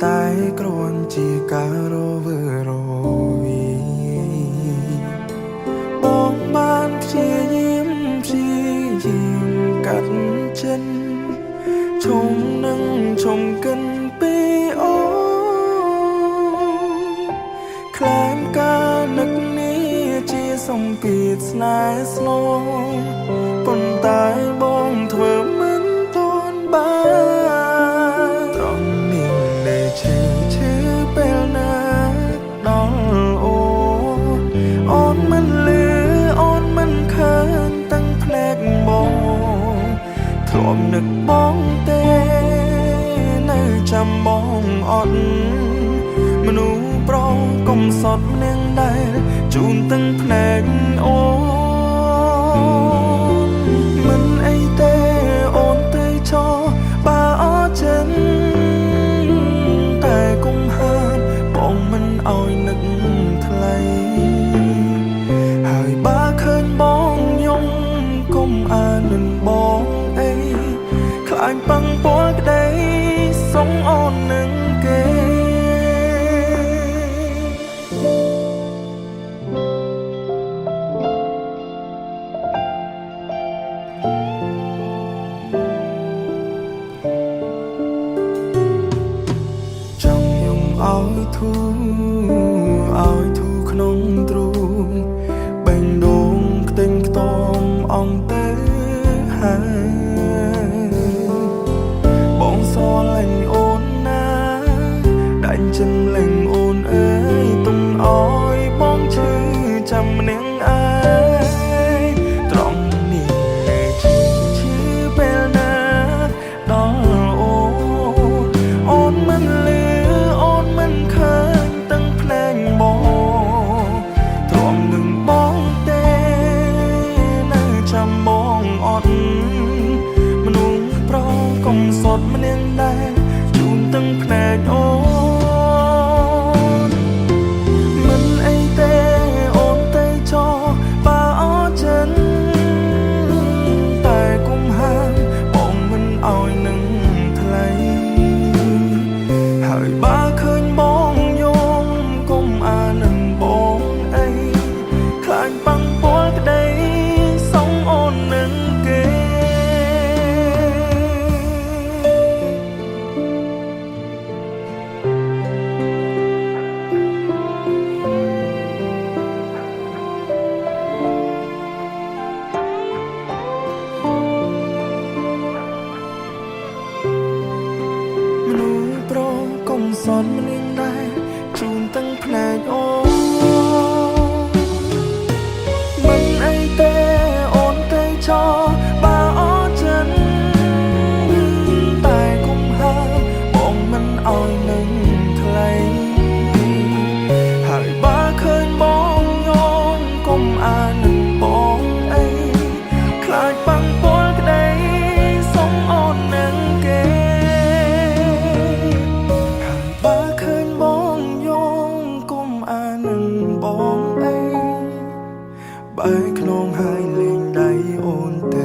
តែគ្រាន់ជាការរវើរវីបងបានព្យាយាមកាត់ចិនឈុំនឹងឈុំកិនពីអូខ្លែងការនឹកនេះជាសម្ពាធស្នេហ៍ស្លងប៉ុន្តែបងធ្វើមិនទាន់បានត្រង់នាងដែលឈឺពេលណាដល់អូនមិនលឺអូនមិនឃើញតាំងភ្នែកបងធ្លាប់នឹកបងទេនៅចាំបងអត់មនុស្សប្រុសកុំសត់នាងដែលជូនតាំងភ្នែកអូនមិនអីទេអូនទៅចោបើអត់ចិនតែកុំហាមបងមិនអោយនឹកថ្លៃហើយបើឃើញបងយំកុំអាននឹងបងអីខ្លាញ់ប៉ងពាល់ក្តីសុំអូននឹងគេចង់យំឲ្យធូក្នុងទ្រូងបេងដូងខ្ទេញខ្ទាំអងទៅហើយបងសលាញ់អូនណាដាច់ចិនលេងអូនអើយទុំអោយបងឈឺចាំនាងអើយត្រង់នេះដែលឈឺពេលណាដល់អូនមិនលឺអូនមិនឃើញតាំងភ្នែកបងទ្រាំនឹងបងទេនៅចាំបងអត់មនុស្សប្រុសកុំសត់ម្នាក់ដែរជូនតាំងភ្នែកអូនមិនអីទេអូនទៅចោបើអត់ចិនតែកុំហាមបងមិនអោយនឹងថ្លៃហើយបើឃើញបងយំកុំអាននឹងបងអីខ្លាញ់ប៉ងពាល់ក្តីសុំអូននឹងគេមនុស្សប្រុសកុំសន់ម្នាក់ដែរជូនតាំងភ្នែកអូមិនអីទេអូនទៅចោបើអត់ចិនតែកុំហាមបងមិនអោយនឹងថ្លៃហើយបើឃើញបងយំកុំអាននឹងបងអីខ្លាចប៉ងពាល់ក្តីសុំអូននឹងគេហើយបើឃើញបងយំកុំអាននឹងបងអីបែកខ្នងហើយលេងដៃអូនទេ